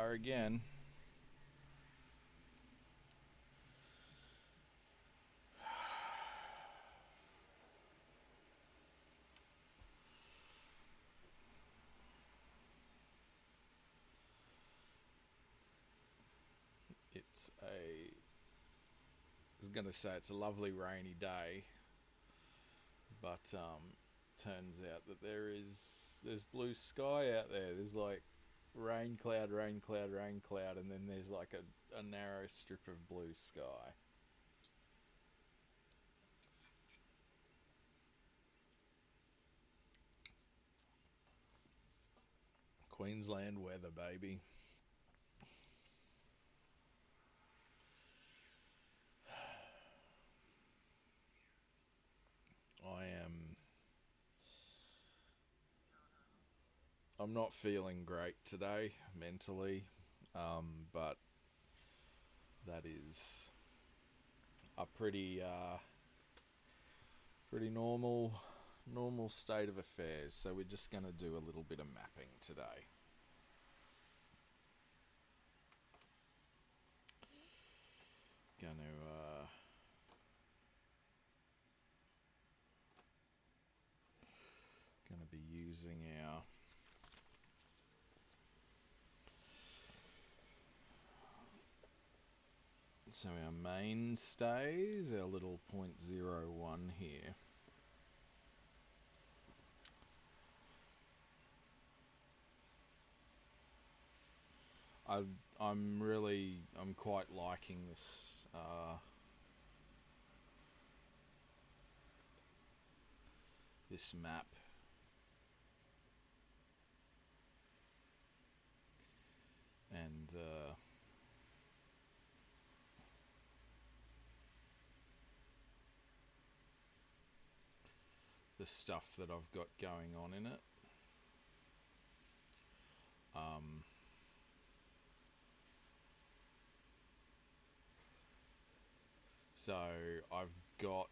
are again. I was going to say it's a lovely rainy day, but turns out that there's blue sky out there. There's like rain cloud, rain cloud, rain cloud, and then there's like a narrow strip of blue sky. Queensland weather, baby. I am. I'm not feeling great today mentally, but that is a pretty normal state of affairs. So we're just going to do a little bit of mapping today. Gonna be using our mainstays, our little 0.01 here. I'm quite liking this map. And the stuff that I've got going on in it. So I've got,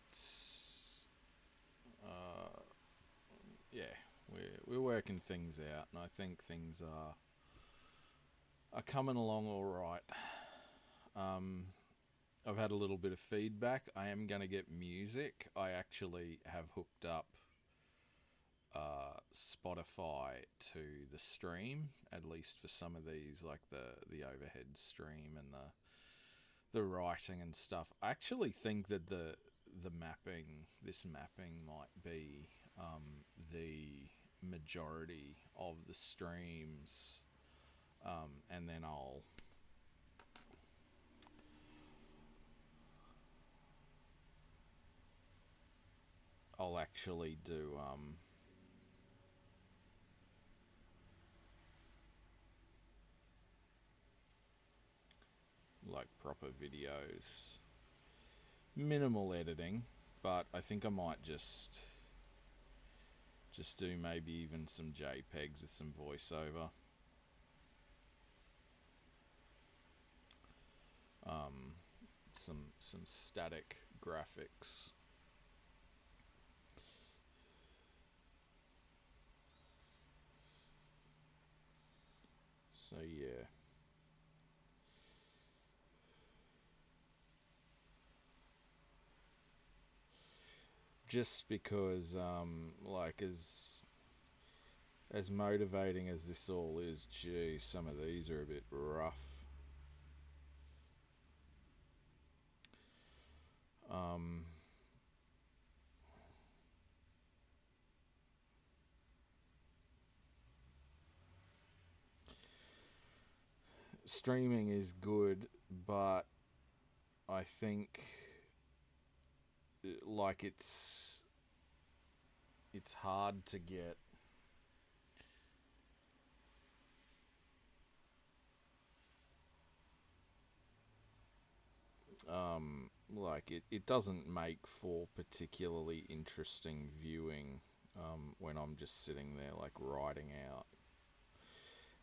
we're working things out, and I think things are coming along all right. I've had a little bit of feedback. I am going to get music. I actually have hooked up Spotify to the stream, at least for some of these, like the overhead stream and the writing and stuff. I actually think that this mapping might be the majority of the streams, and then I'll actually do like proper videos, minimal editing, but I think I might just do maybe even some JPEGs with some voiceover. Some static graphics. So yeah. Just because, like, as motivating as this all is, gee, some of these are a bit rough. Streaming is good, but I think, like, it's hard to get like it doesn't make for particularly interesting viewing when I'm just sitting there like writing out.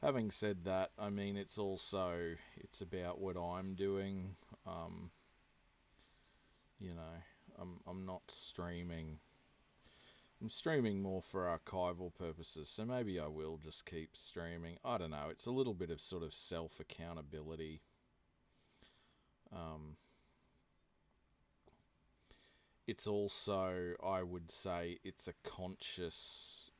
Having said that, I mean, it's about what I'm doing. You know, I'm not streaming. I'm streaming more for archival purposes, so maybe I will just keep streaming. I don't know. It's a little bit of sort of self accountability. It's also, I would say, it's a conscious.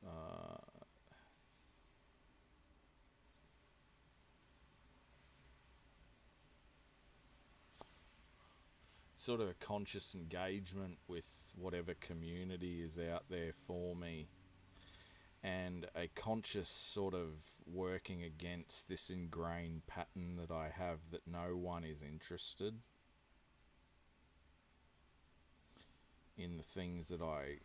Sort of a conscious engagement with whatever community is out there for me, and a conscious sort of working against this ingrained pattern that I have that no one is interested in the things that I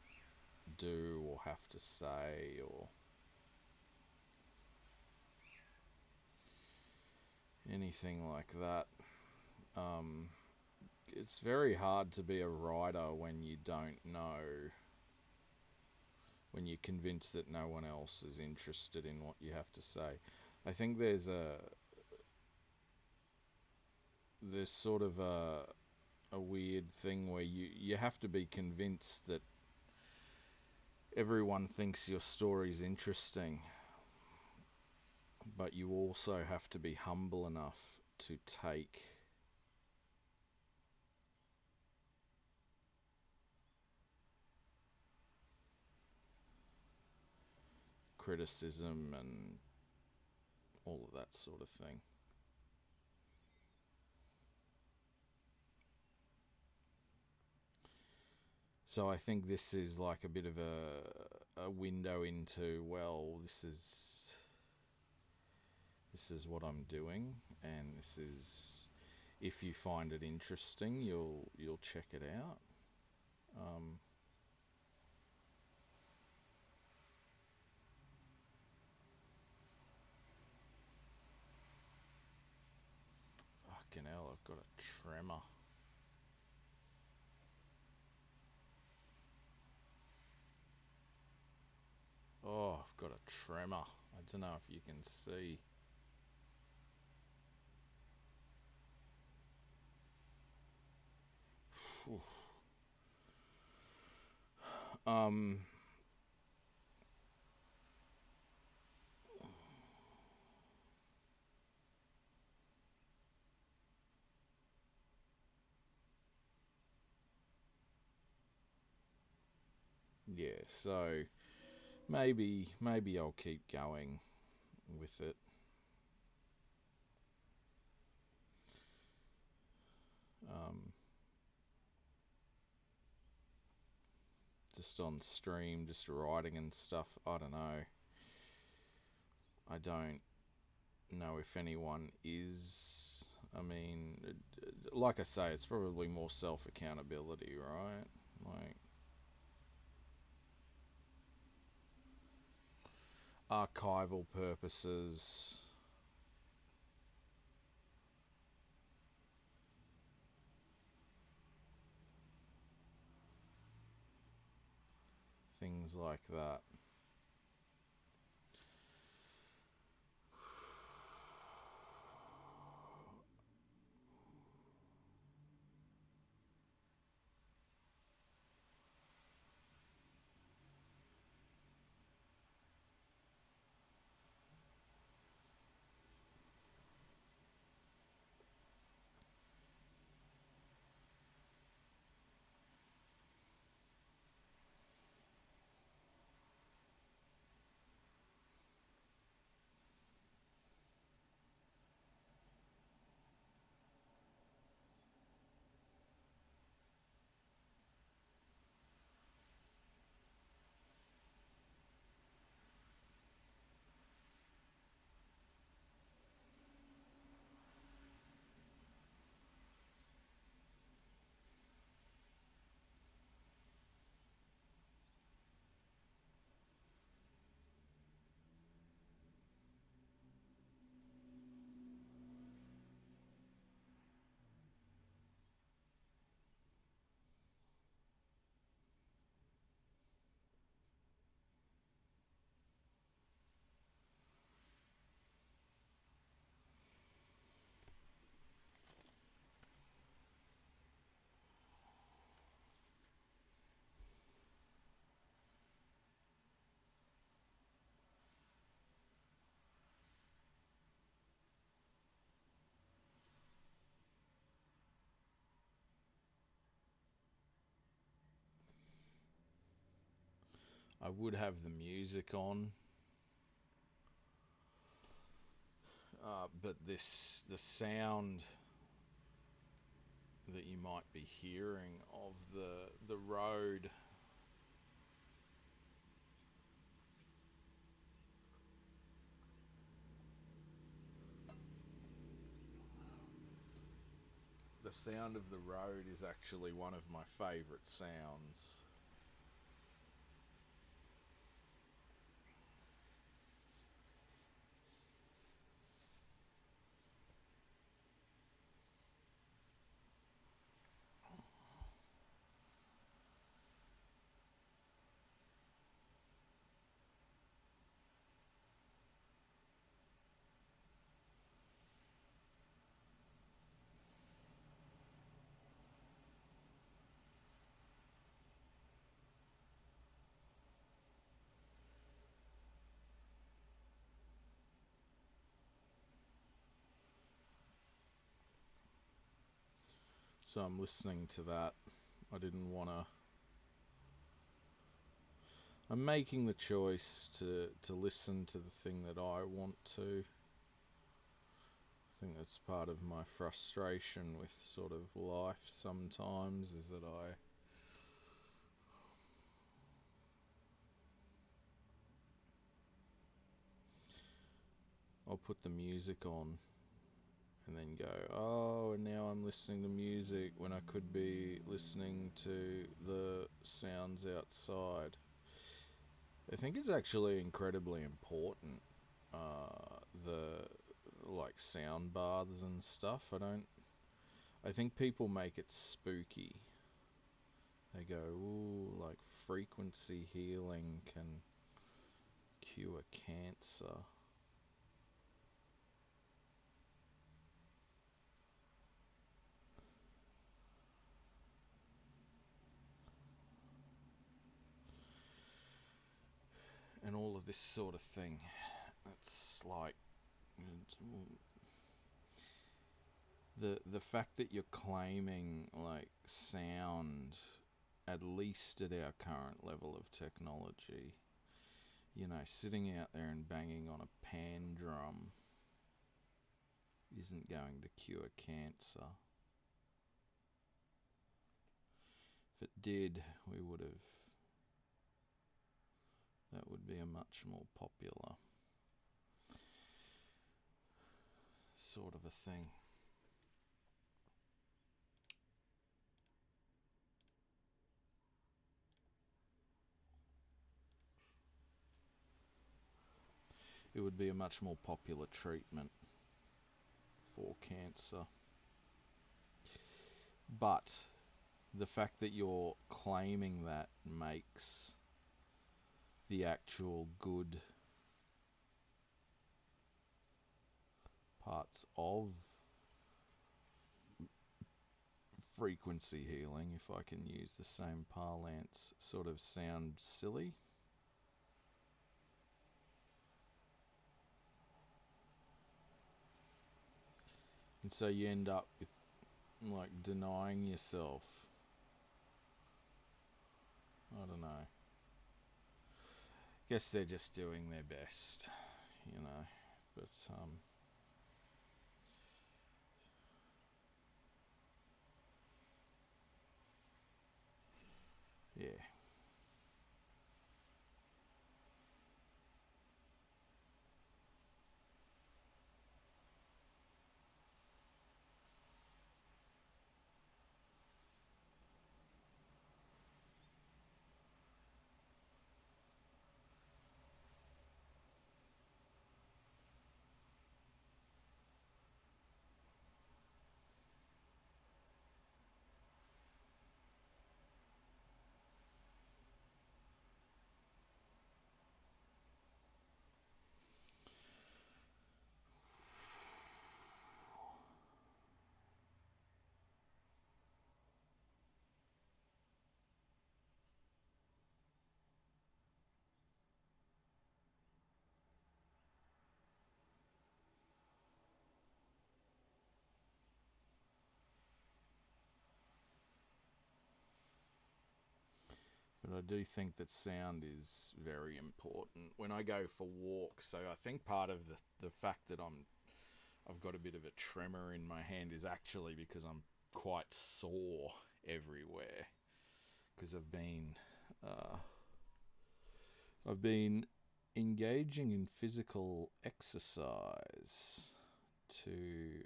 do or have to say or anything like that. It's very hard to be a writer when you don't know, when you're convinced that no one else is interested in what you have to say. I think there's sort of a weird thing where you have to be convinced that everyone thinks your story's interesting, but you also have to be humble enough to take criticism and all of that sort of thing. So I think this is like a bit of a window into, well, this is what I'm doing, and this is, if you find it interesting, you'll check it out. Um, Fucking hell, I've got a tremor. Oh, I've got a tremor. I don't know if you can see. um, yeah, so maybe I'll keep going with it. Um, just on stream, just writing and stuff. I don't know. I don't know if anyone is. I mean, like I say, it's probably more self accountability, right? Like archival purposes. Things like that. I would have the music on, but the sound that you might be hearing of the road the sound of the road is actually one of my favourite sounds. So I'm listening to that. I didn't want to. I'm making the choice to listen to the thing that I want to. I think that's part of my frustration with sort of life sometimes, is that I'll put the music on and then go, oh, and now I'm listening to music when I could be listening to the sounds outside. I think it's actually incredibly important, the like sound baths and stuff. I think people make it spooky. They go, ooh, like frequency healing can cure cancer. And all of this sort of thing. It's like the fact that you're claiming like sound, at least at our current level of technology, you know, sitting out there and banging on a pan drum isn't going to cure cancer. If it did, we would have. That would be a much more popular sort of a thing. It would be a much more popular treatment for cancer. But the fact that you're claiming that makes the actual good parts of frequency healing, if I can use the same parlance, sort of sound silly. And so you end up with like denying yourself. I don't know. Guess they're just doing their best, you know. But yeah. do think that sound is very important when I go for walks. So I think part of the fact that I've got a bit of a tremor in my hand is actually because I'm quite sore everywhere because I've been engaging in physical exercise to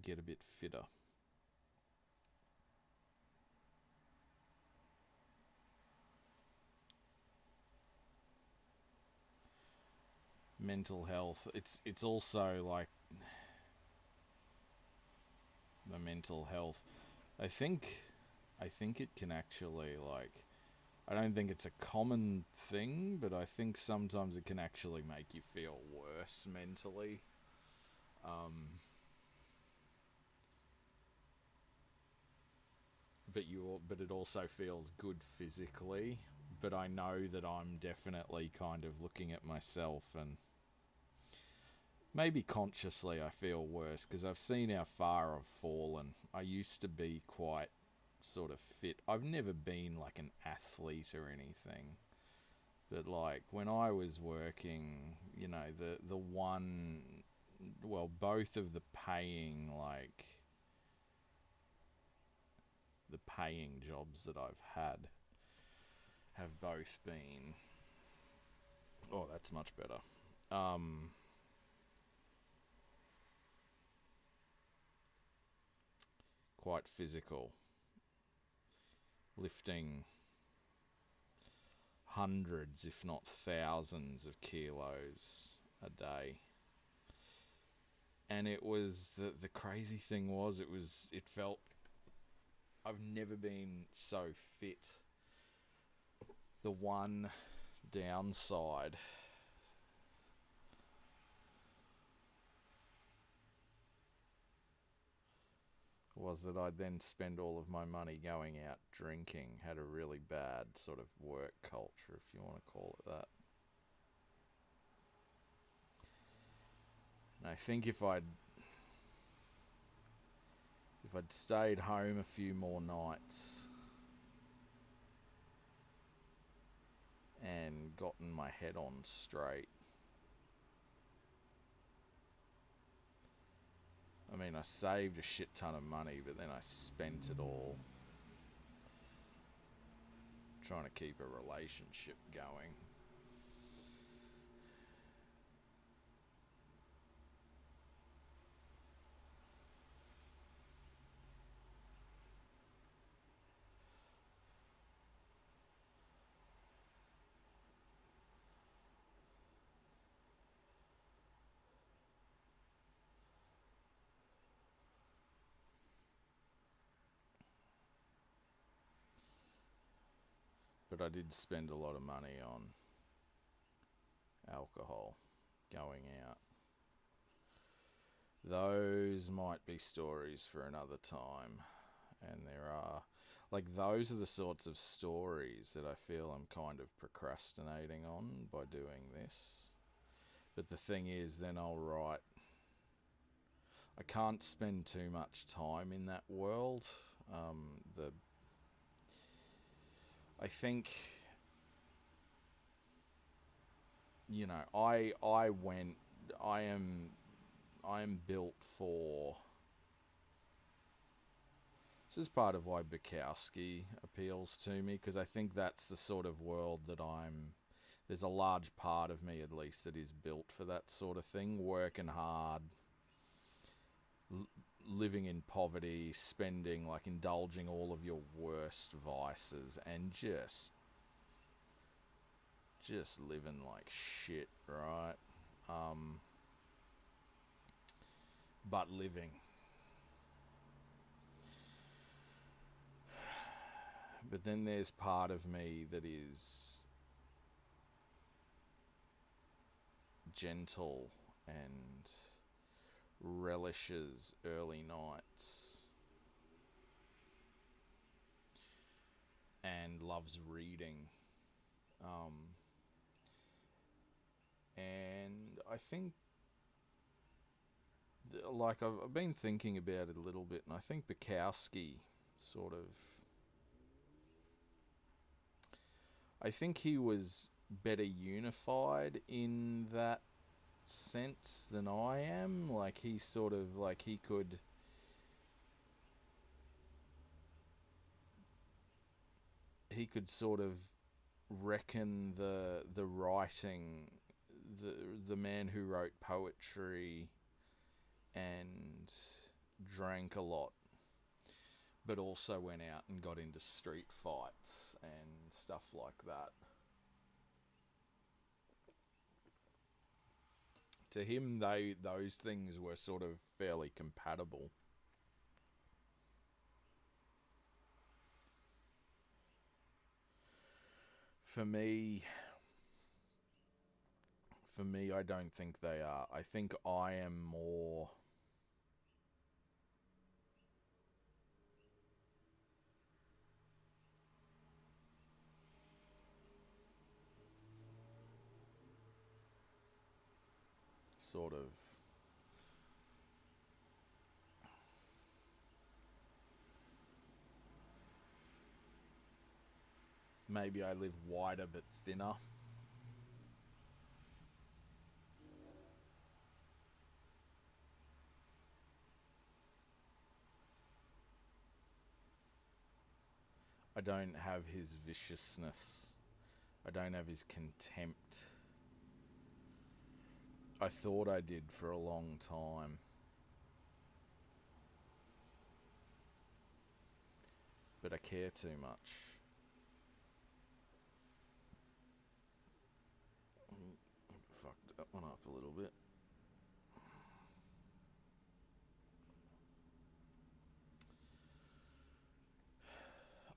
get a bit fitter. Mental health. It's also like the mental health. I think it can actually like I don't think it's a common thing, but I think sometimes it can actually make you feel worse mentally. But it also feels good physically. But I know that I'm definitely kind of looking at myself and maybe consciously I feel worse because I've seen how far I've fallen. I used to be quite sort of fit. I've never been like an athlete or anything. But like when I was working, you know, both of the paying jobs that I've had have both been, oh, that's much better. Quite physical, lifting hundreds, if not thousands, of kilos a day. And it was the crazy thing was it felt I've never been so fit. The one downside was that I'd then spend all of my money going out drinking. Had a really bad sort of work culture, if you want to call it that. And I think if I'd stayed home a few more nights and gotten my head on straight, I mean, I saved a shit ton of money, but then I spent it all trying to keep a relationship going. But I did spend a lot of money on alcohol going out. Those might be stories for another time. And there are, like, those are the sorts of stories that I feel I'm kind of procrastinating on by doing this. But the thing is, then I'll write. I can't spend too much time in that world. I think, you know, I am built for. This is part of why Bukowski appeals to me, because I think that's the sort of world that there's a large part of me, at least, that is built for that sort of thing. Working hard, living in poverty, indulging all of your worst vices, and just living like shit, right? But living. But then there's part of me that is gentle and relishes early nights and loves reading. And I think, like, I've been thinking about it a little bit, and I think Bukowski sort of I think he was better unified in that sense than I am. Like he sort of like he could sort of reckon the writing, the the man who wrote poetry and drank a lot, but also went out and got into street fights and stuff like that. To him, those things were sort of fairly compatible. For me, I don't think they are. I think I am more sort of, maybe I live wider but thinner. I don't have his viciousness. I don't have his contempt. I thought I did for a long time, but I care too much. Fucked that one up a little bit.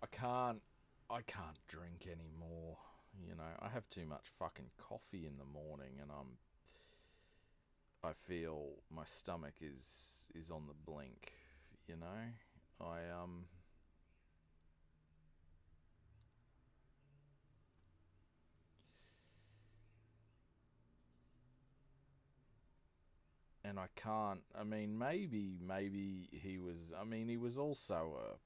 I can't I can't drink anymore. You know, I have too much fucking coffee in the morning, and I feel my stomach is on the blink. You know, I and I can't. I mean, maybe he was. I mean, he was also a.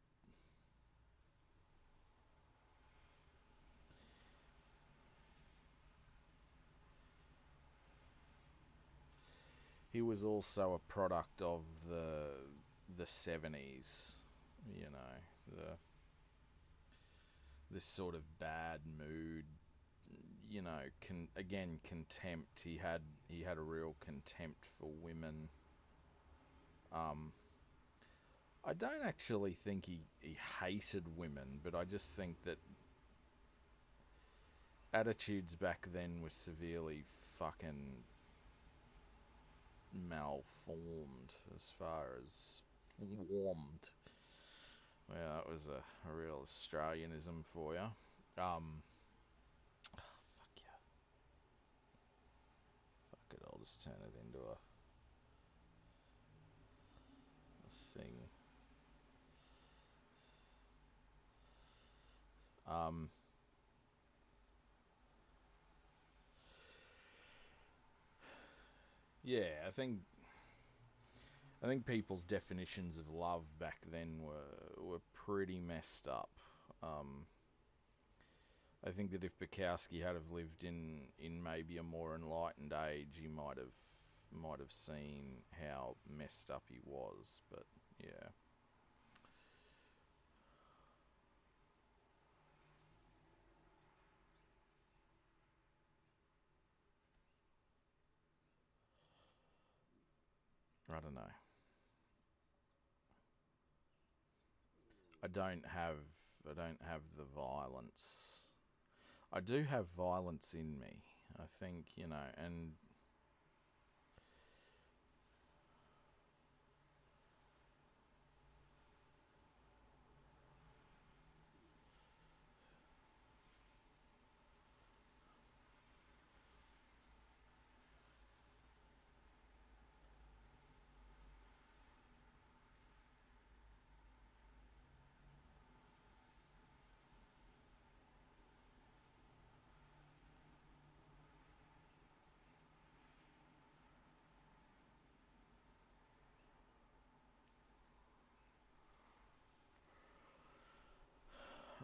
He was also a product of the 70s. You know, the this sort of bad mood. You know, again contempt. He had a real contempt for women. Um, I don't actually think he hated women, but I just think that attitudes back then were severely fucking malformed as far as warmed. Well, that was a real Australianism for you. Fuck yeah. Fuck it, I'll just turn it into a thing. Um, yeah, I think people's definitions of love back then were pretty messed up. Um, I think that if Bukowski had have lived in maybe a more enlightened age, he might have seen how messed up he was. But yeah, I don't know. I don't have I don't have the violence. I do have violence in me. I think, and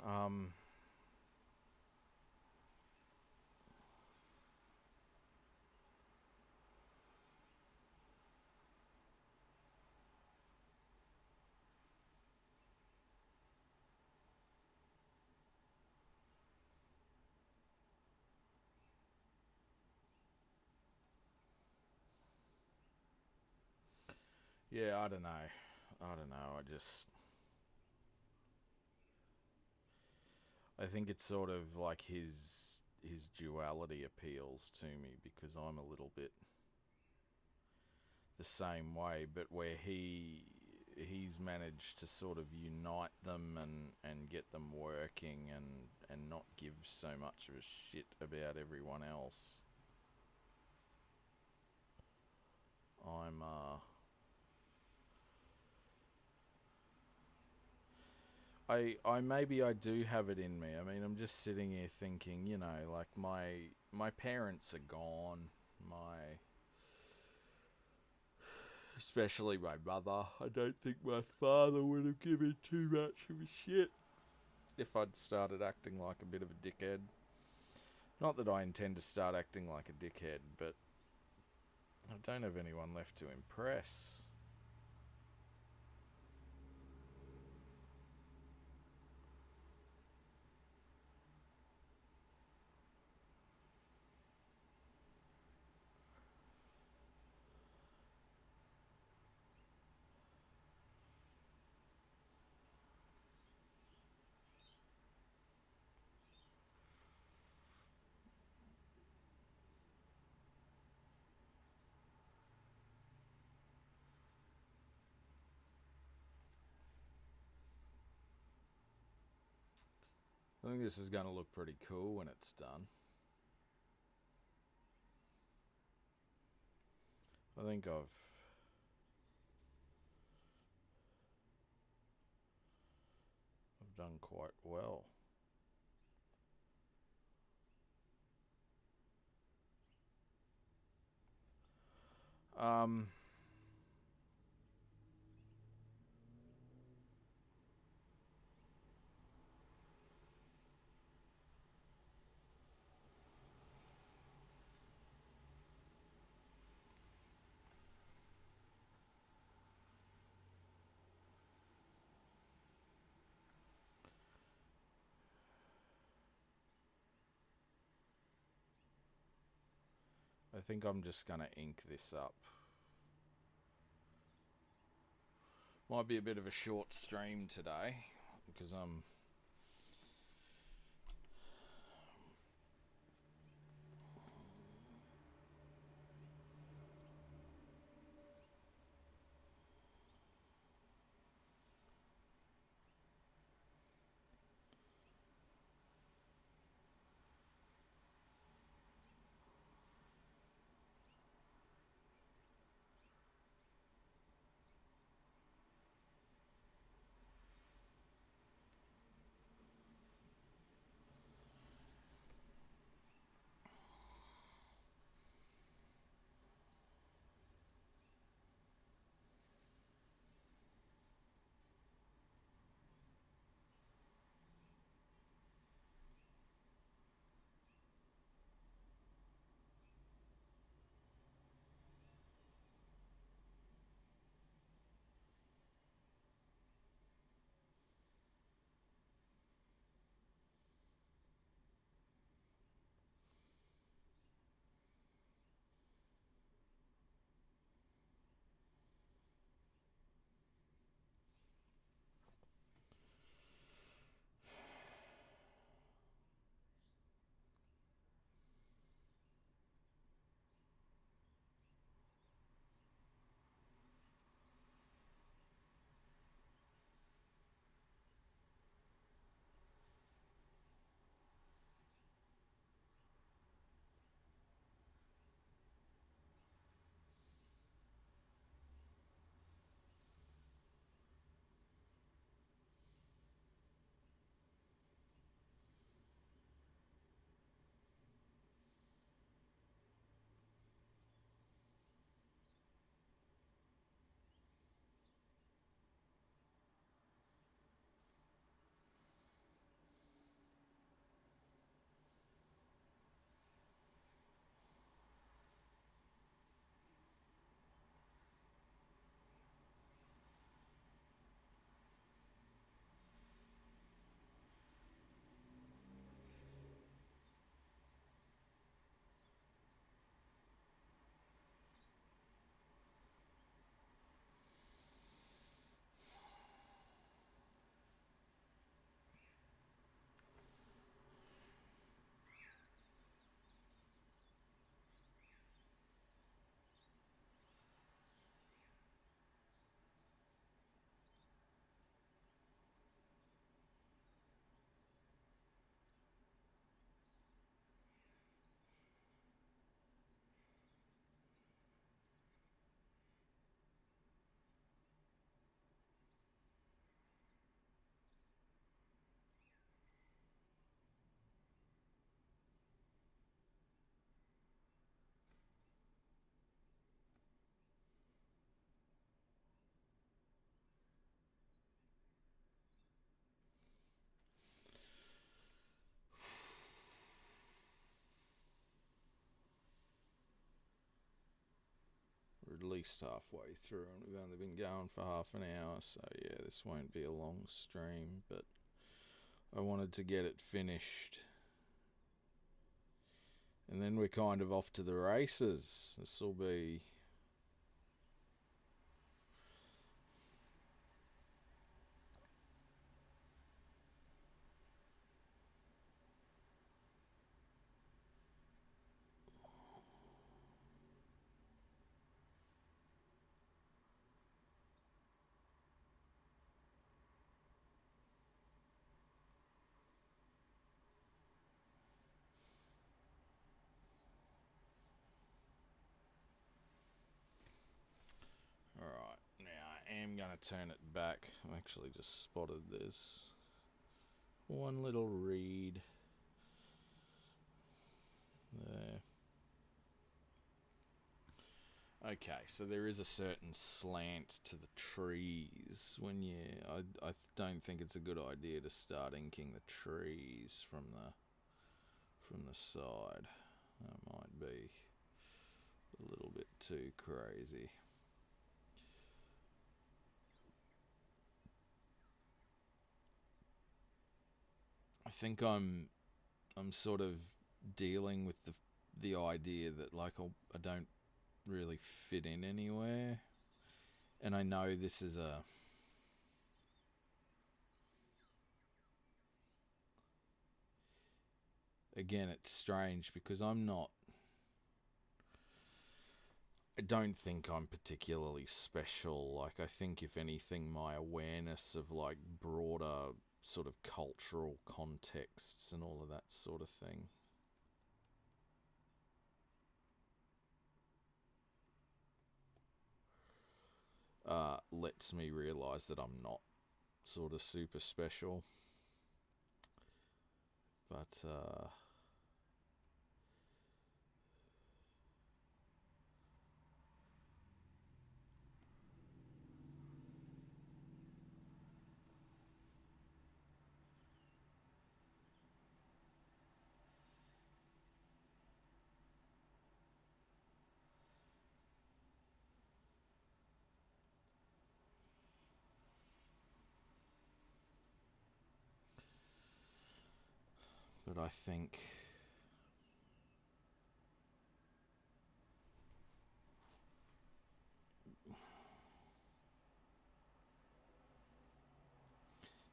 um, Yeah, I don't know. I don't know. I think it's sort of like his duality appeals to me because I'm a little bit the same way, but where he's managed to sort of unite them and get them working and not give so much of a shit about everyone else. I'm I maybe I do have it in me. I mean, I'm just sitting here thinking, like my parents are gone. My Especially my mother. I don't think my father would have given too much of a shit if I'd started acting like a bit of a dickhead. Not that I intend to start acting like a dickhead, but I don't have anyone left to impress. I think this is going to look pretty cool when it's done. I think I've done quite well. Um, I think I'm just going to ink this up. Might be a bit of a short stream today because at least halfway through, and we've only been going for half an hour, so yeah, this won't be a long stream, but I wanted to get it finished. And then we're kind of off to the races. This will be... Alright, now I am going to turn it back. I actually just spotted this one little reed there. Okay, so there is a certain slant to the trees when you... I don't think it's a good idea to start inking the trees from the side. That might be a little bit too crazy. I think I'm sort of dealing with the idea that like I don't really fit in anywhere, and I know this is again, it's strange because I don't think I'm particularly special. Like, I think if anything, my awareness of like broader sort of cultural contexts and all of that sort of thing lets me realise that I'm not sort of super special. But I think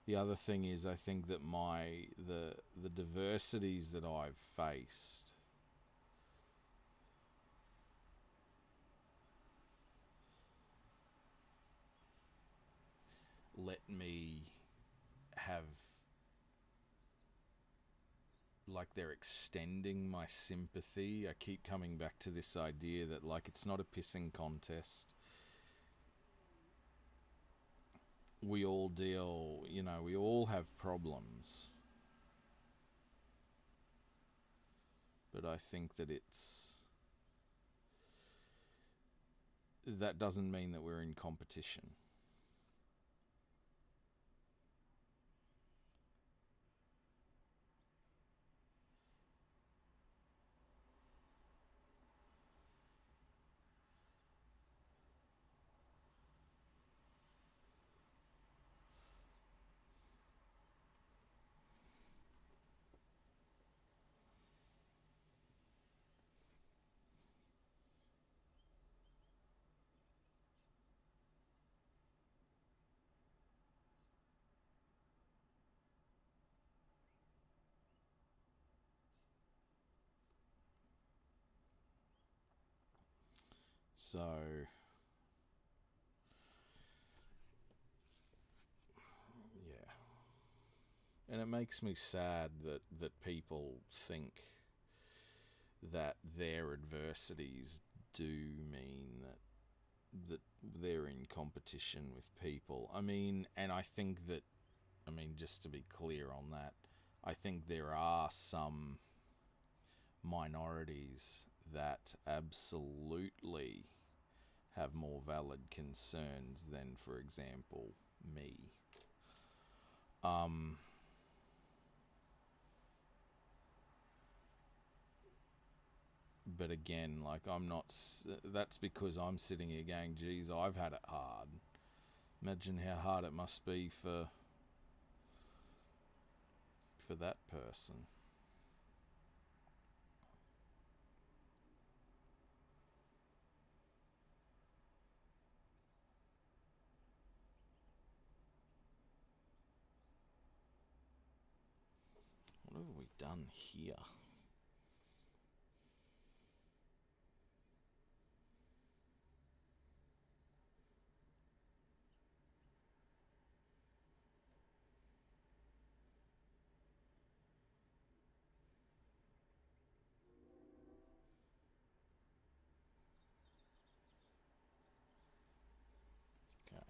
the other thing is, I think that the diversities that I've faced let me have, like, they're extending my sympathy. I keep coming back to this idea that, like, it's not a pissing contest. We all deal, we all have problems. But I think that that doesn't mean that we're in competition. So, yeah. And it makes me sad that people think that their adversities do mean that they're in competition with people. I mean, and I think that, just to be clear on that, I think there are some minorities that absolutely have more valid concerns than, for example, me. but again, like I'm not. That's because I'm sitting here going, "Geez, I've had it hard." Imagine how hard it must be for that person. What have we done here? Okay.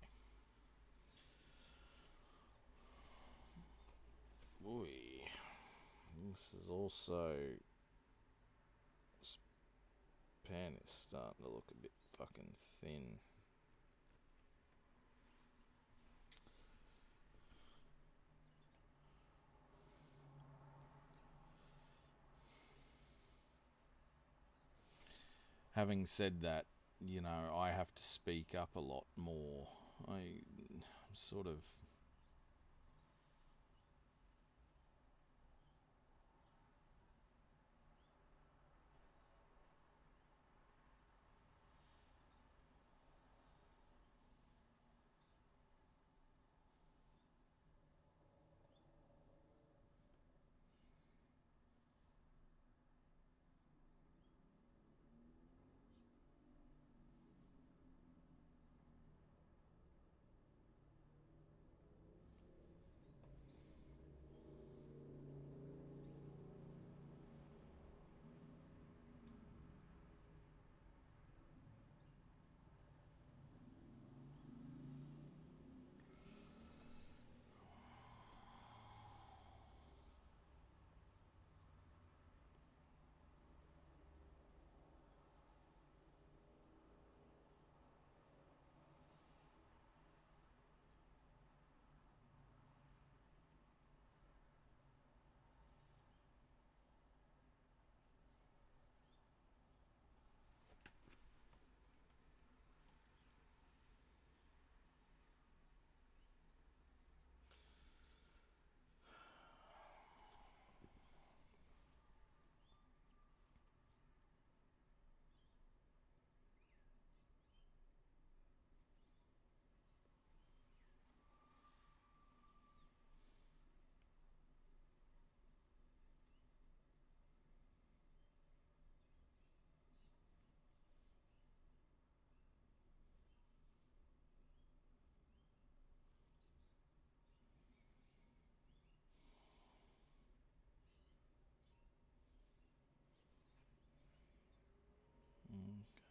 Boy, this is also. This pan is starting to look a bit fucking thin. Having said that, I have to speak up a lot more. I'm sort of.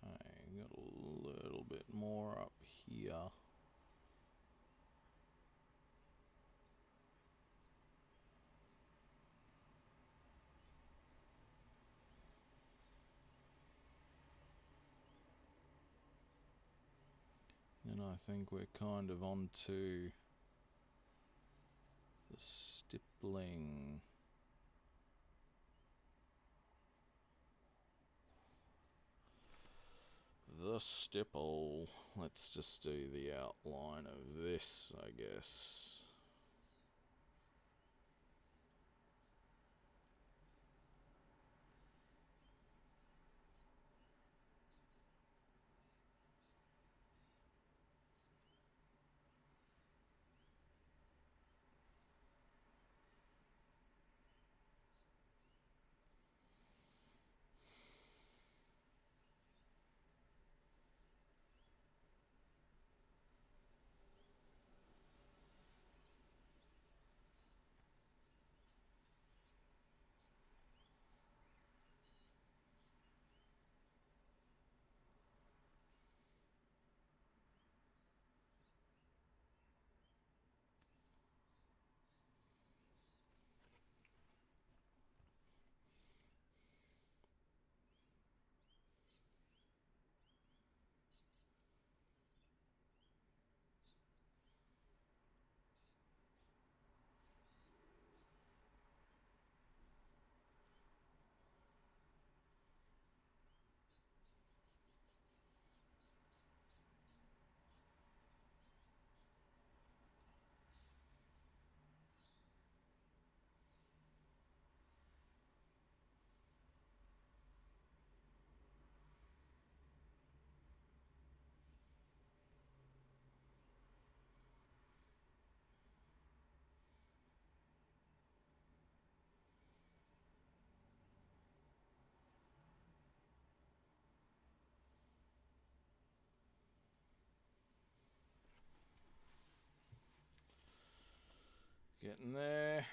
Okay, got a little bit more up here. And I think we're kind of onto the stippling. The stipple. Let's just do the outline of this, I guess. Getting there.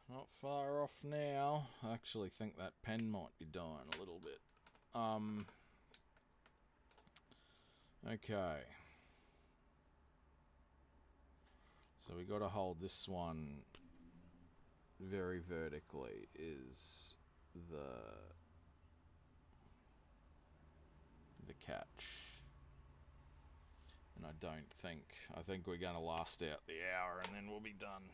Not far off now. I actually think that pen might be dying a little bit. Okay. So we got to hold this one very vertically is the catch. And I think we're going to last out the hour and then we'll be done.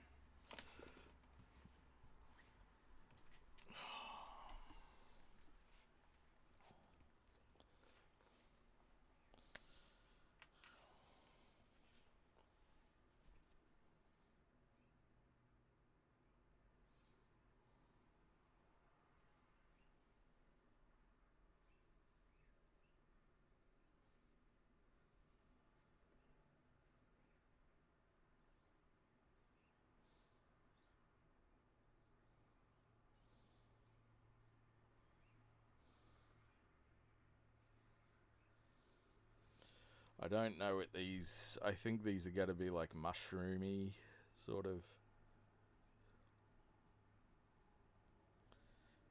I don't know what these... I think these are going to be like mushroomy sort of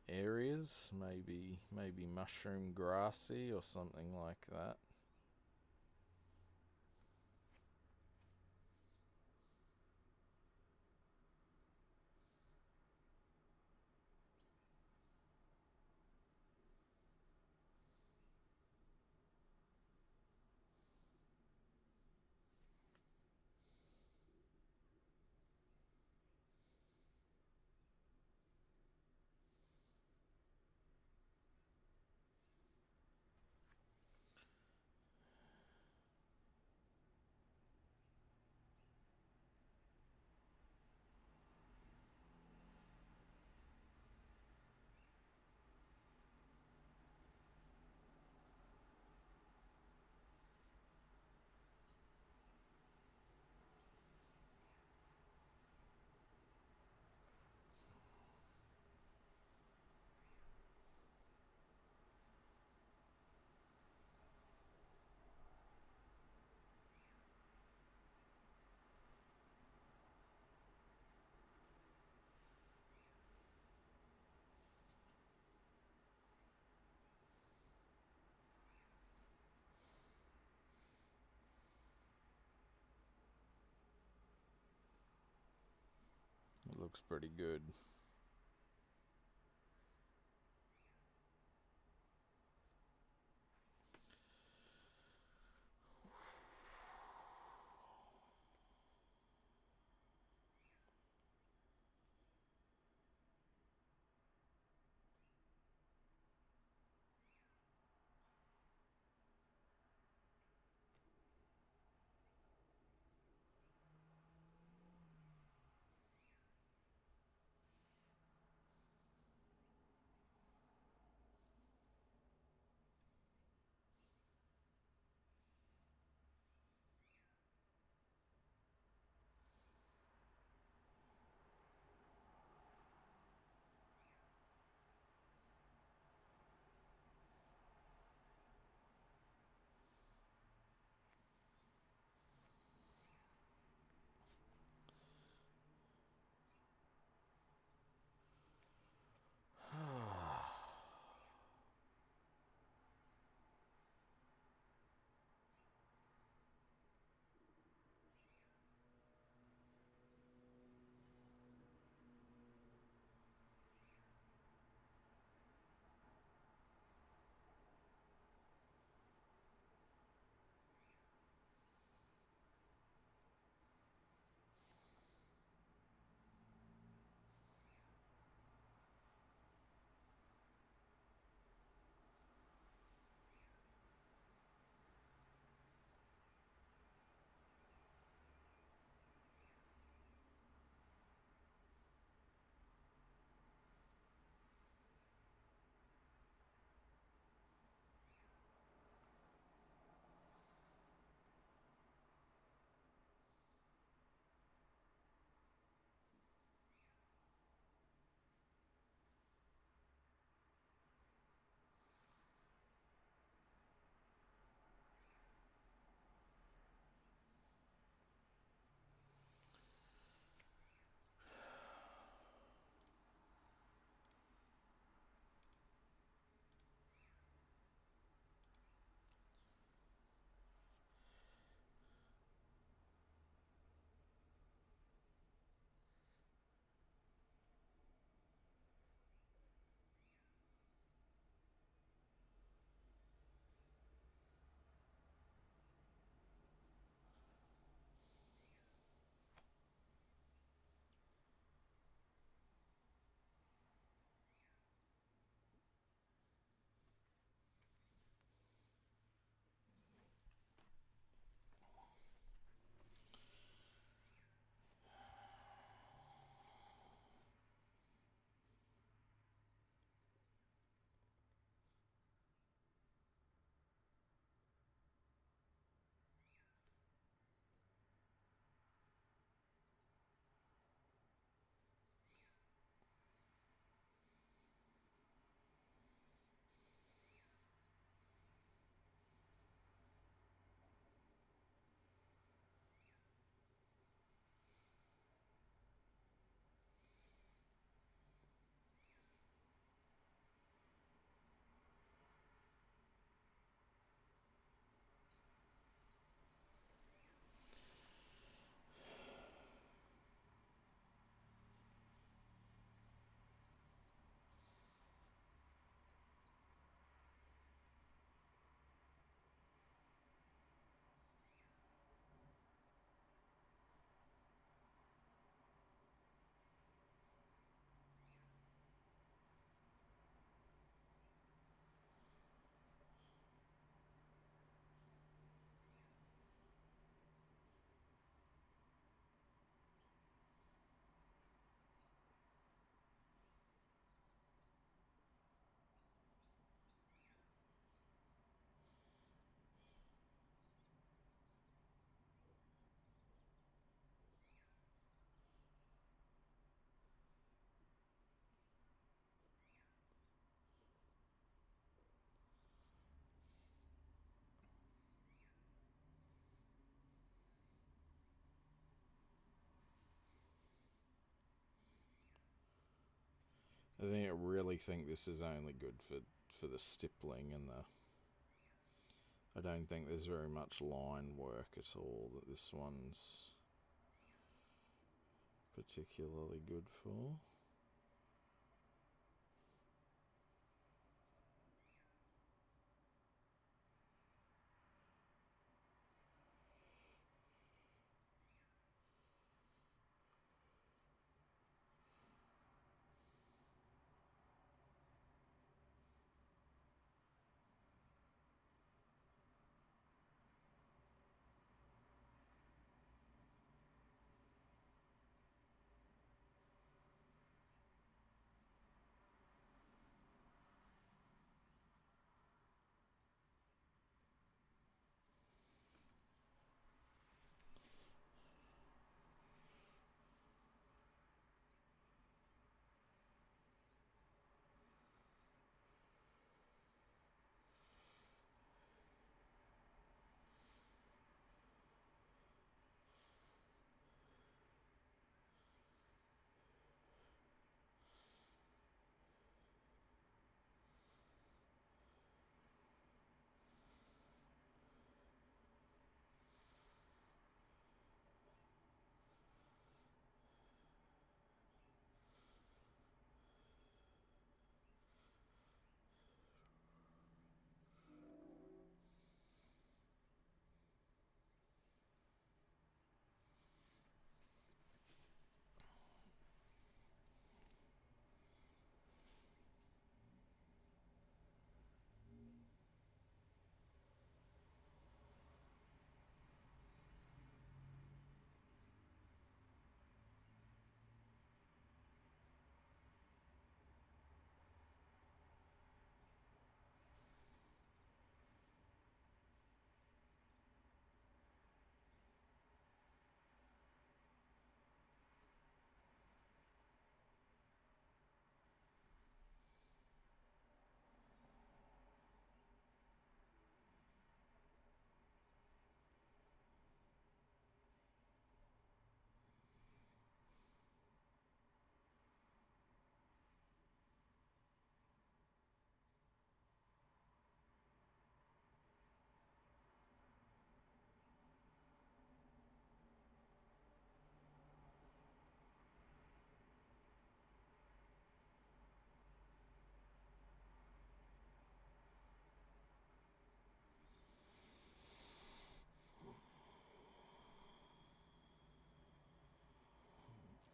areas. Maybe mushroom grassy or something like that. It looks pretty good. I really think this is only good for the stippling and the. I don't think there's very much line work at all that this one's particularly good for.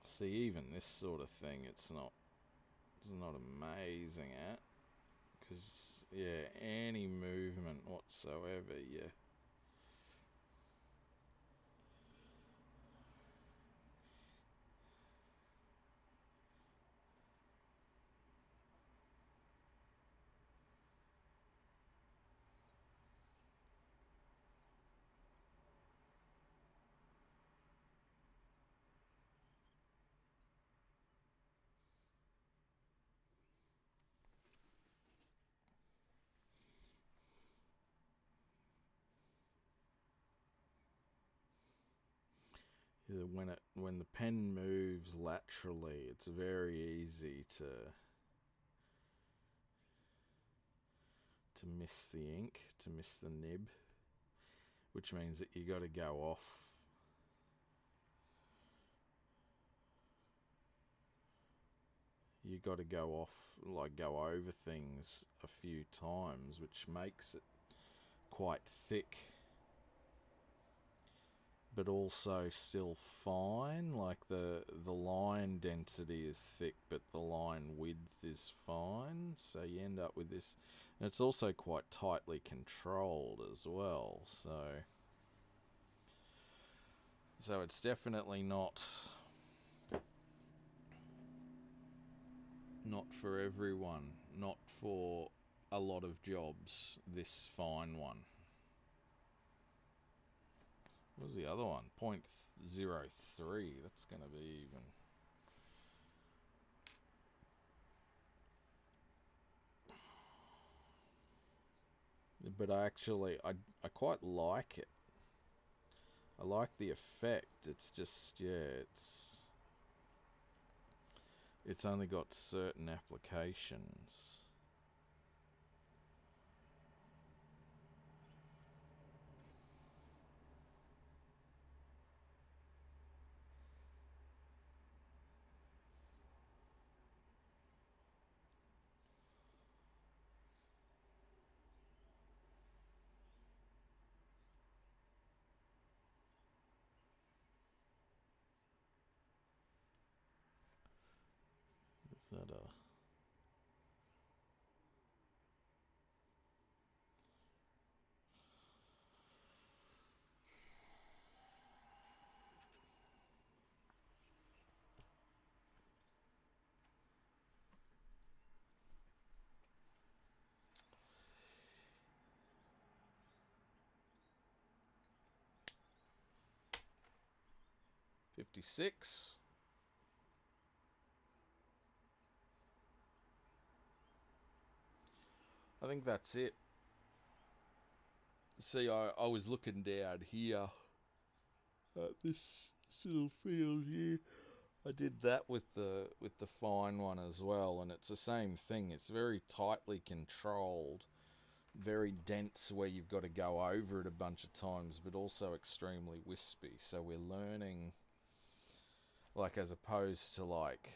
See, even this sort of thing, it's not amazing at, because yeah, any movement whatsoever, yeah. When the pen moves laterally, it's very easy to miss the ink, to miss the nib, which means that you got to go off. You got to go off, like go over things a few times, which makes it quite thick, but also still fine. Like the line density is thick, but the line width is fine. So you end up with this, and it's also quite tightly controlled as well. So it's definitely not for everyone, not for a lot of jobs, this fine one. What was the other one? 0.03. That's going to be even. But I quite like it. I like the effect. It's just, yeah, it's only got certain applications. Is that a... 56. I think that's it. See, I was looking down here at this little field here. I did that with the fine one as well, and it's the same thing. It's very tightly controlled, very dense where you've got to go over it a bunch of times, but also extremely wispy. So we're learning, like, as opposed to like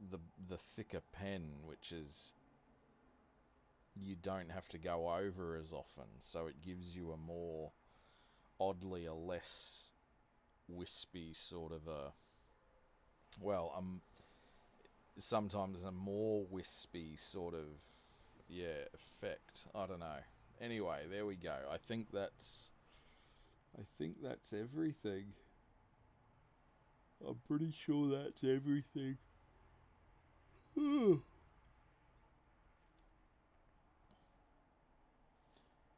the thicker pen, which is you don't have to go over as often, so it gives you a more, oddly, a less wispy sort of a, well, sometimes a more wispy sort of, yeah, effect. I don't know. Anyway, there we go. I think that's everything. I'm pretty sure that's everything.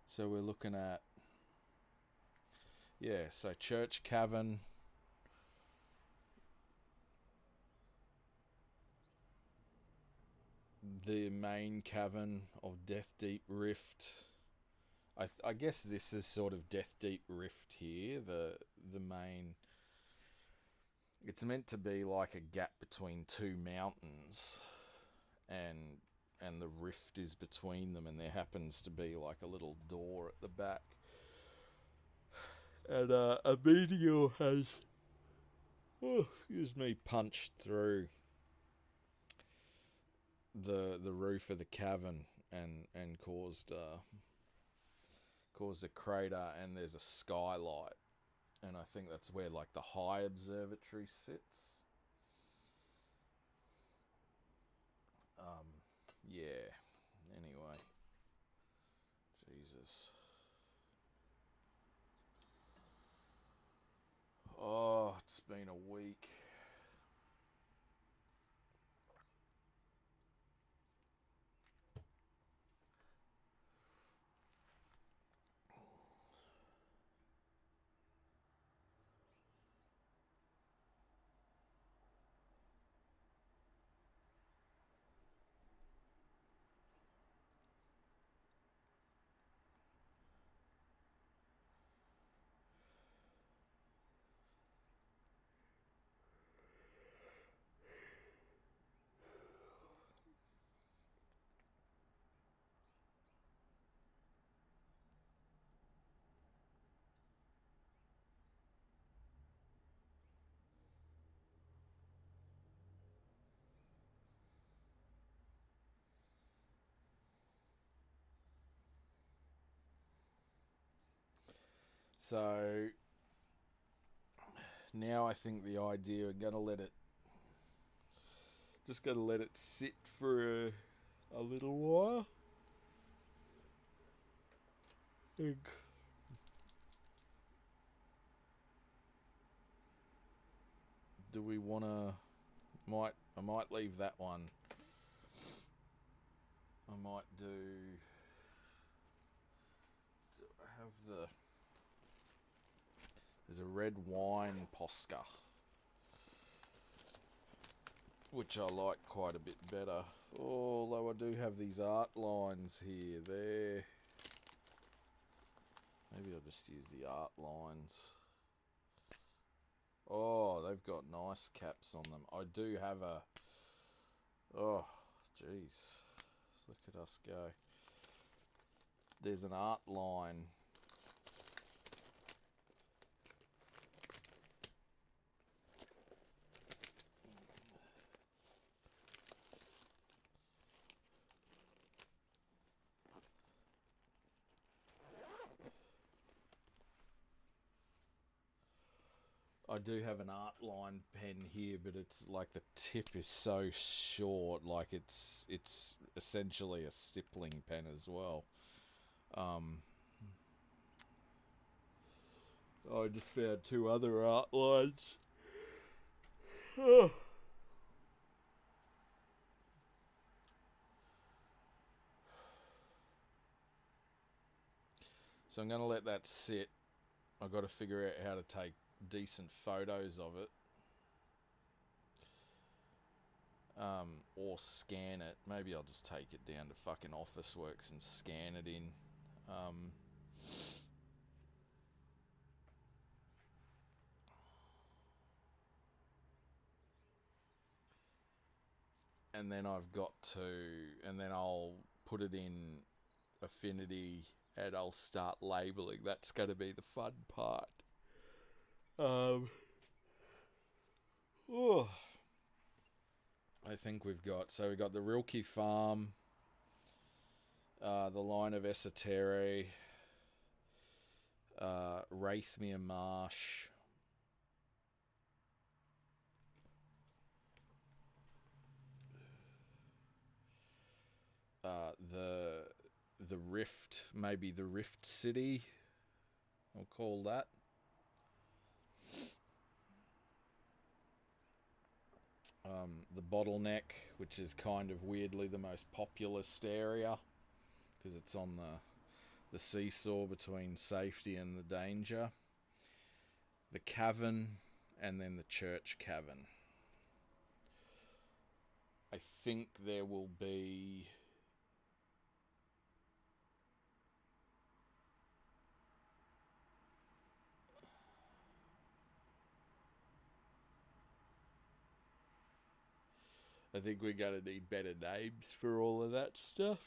So we're looking at, yeah, so Church Cavern, the main cavern of Death Deep Rift. I guess this is sort of Death Deep Rift here, the main. It's meant to be like a gap between two mountains, and the rift is between them, and there happens to be like a little door at the back. And a meteor has, punched through the roof of the cavern and caused a crater, and there's a skylight, and I think that's where like the high observatory sits. Yeah. Anyway, Jesus. Oh, it's been a week. So now I think the idea, we're gonna let it, just gonna let it sit for a little while. Do we wanna? I might leave that one. I might do. I have there's a red wine Posca, which I like quite a bit better. Although I do have these art lines here. There. Maybe I'll just use the art lines. Oh, they've got nice caps on them. I do have Oh, jeez. Look at us go. There's an art line. I do have an art line pen here, but it's like the tip is so short, like it's essentially a stippling pen as well. I just found two other art lines. So I'm going to let that sit. I've got to figure out how to take decent photos of it. Or scan it. Maybe I'll just take it down to fucking Officeworks and scan it in. And then and then I'll put it in Affinity and I'll start labeling. That's going to be the fun part. Oh, I think we've got the Rilke Farm, the line of Esotere, Wraithmere Marsh, the Rift, maybe the Rift City, I'll call that. The Bottleneck, which is kind of weirdly the most populous area because it's on the seesaw between safety and the danger. The Cavern, and then the Church Cavern. I think there will be... I think we're going to need better names for all of that stuff.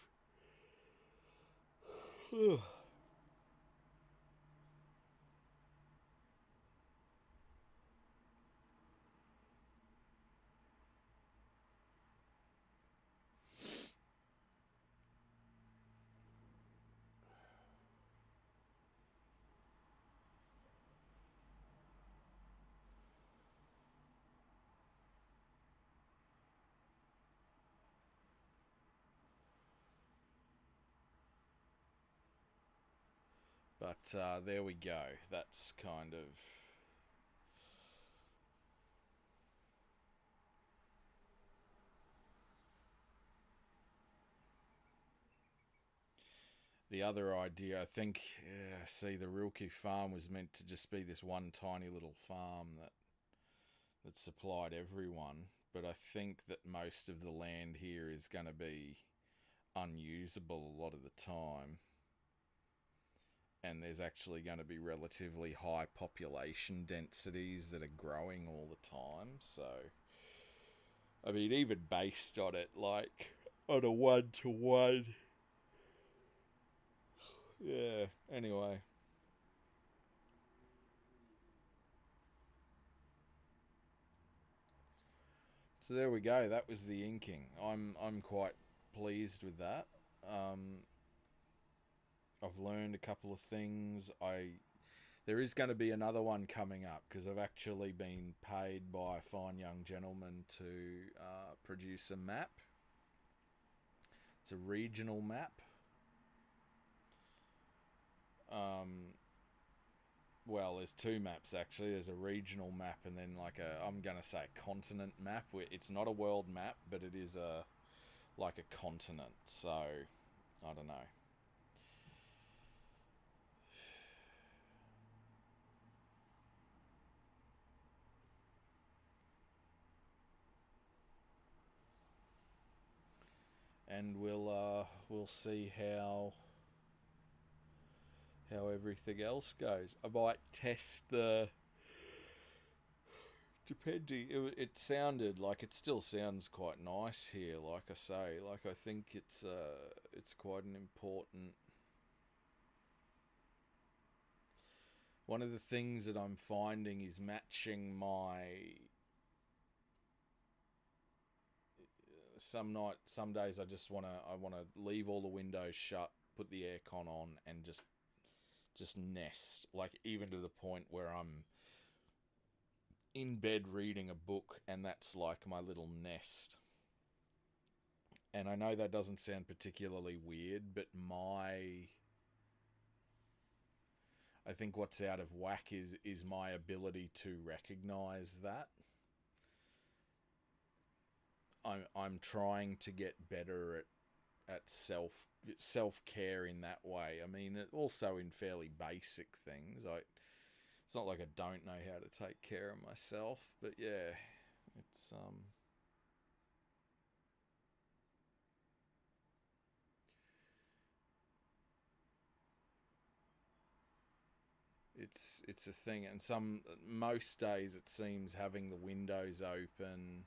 But there we go. That's kind of... The other idea, I think, the Rilke Farm was meant to just be this one tiny little farm that supplied everyone. But I think that most of the land here is going to be unusable a lot of the time. And there's actually going to be relatively high population densities that are growing all the time. So, I mean, even based on it, like, on a one-to-one... Yeah, anyway. So there we go. That was the inking. I'm quite pleased with that. I've learned a couple of things. There is going to be another one coming up because I've actually been paid by a fine young gentleman to produce a map. It's a regional map. Well, there's two maps actually. There's a regional map and then I'm going to say a continent map. Where it's not a world map, but it is like a continent. So, I don't know. And we'll see how everything else goes. I might test depending, it sounded like it still sounds quite nice here. Like I say, like I think it's quite an important. One of the things that I'm finding is matching my some days I wanna leave all the windows shut, put the aircon on, and just nest. Like even to the point where I'm in bed reading a book, and that's like my little nest. And I know that doesn't sound particularly weird, but I think what's out of whack is my ability to recognize that. I'm trying to get better at self care in that way. I mean, also in fairly basic things. It's not like I don't know how to take care of myself, but yeah, it's it's a thing. And most days it seems having the windows open,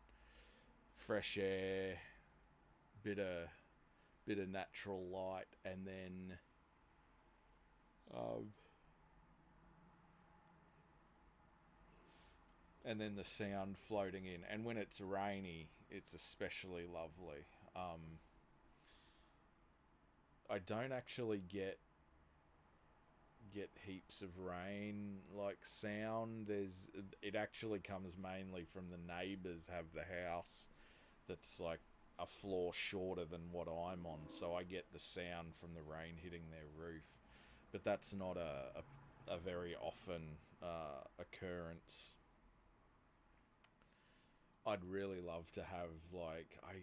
fresh air, bit of bit of natural light, um, and then the sound floating in. And when it's rainy, it's especially lovely. I don't actually get heaps of rain like sound. It actually comes mainly from the neighbours have the house that's like a floor shorter than what I'm on, so I get the sound from the rain hitting their roof. But that's not a very often occurrence. I'd really love to have like I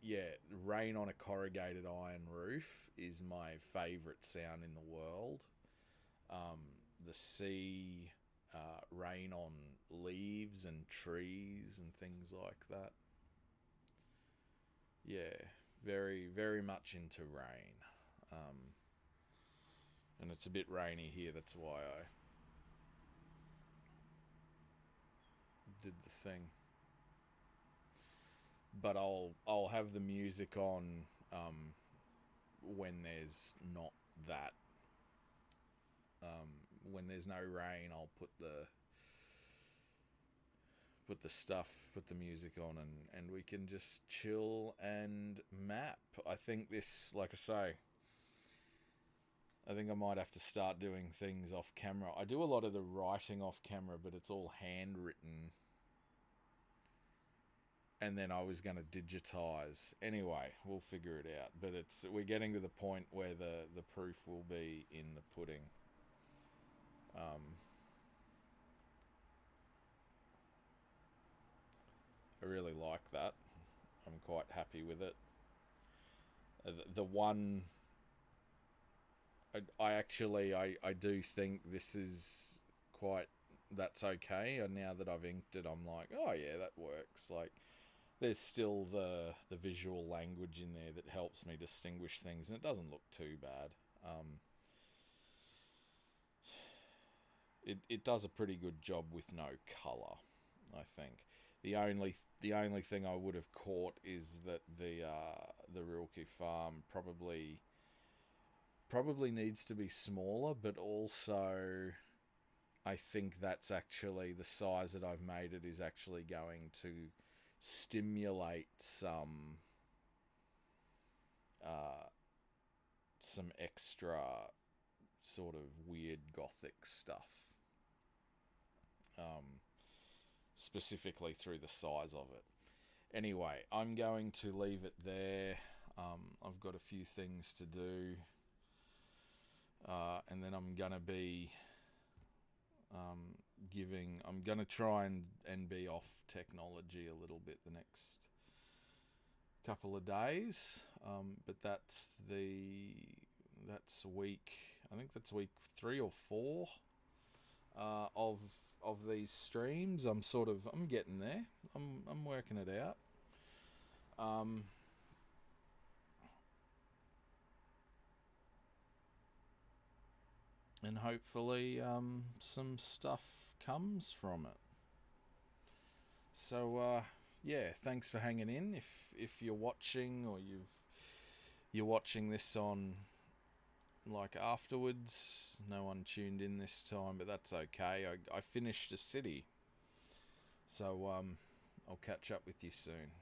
yeah, rain on a corrugated iron roof is my favourite sound in the world. Um, the sea, rain on leaves and trees and things like that. Yeah, very, very much into rain. Um, and it's a bit rainy here, that's why I did the thing. But I'll have the music on when there's not that. Um, when there's no rain, I'll put the music on, and we can just chill and map. I think this, like I say, I think I might have to start doing things off camera. I do a lot of the writing off camera, but it's all handwritten. And then I was going to digitize. Anyway, we'll figure it out. But we're getting to the point where the proof will be in the pudding. Um, I really like that. I'm quite happy with it. The one I actually I do think this is quite that's okay. And now that I've inked it, I'm like, oh yeah, that works. Like there's still the visual language in there that helps me distinguish things, and it doesn't look too bad. It does a pretty good job with no color, I think. The only thing I would have caught is that the Rilke farm probably needs to be smaller, but also I think that's actually the size that I've made it is actually going to stimulate uh, some extra sort of weird gothic stuff, um, specifically through the size of it. Anyway, I'm going to leave it there. I've got a few things to do, and then I'm gonna be I'm gonna try and be off technology a little bit the next couple of days. But that's week. I think that's week 3 or 4 of these streams. I'm getting there. I'm working it out. Um, and hopefully some stuff comes from it. So yeah, thanks for hanging in. If you're watching or you're watching this on like afterwards, no one tuned in this time, but that's okay. I finished a city, so I'll catch up with you soon.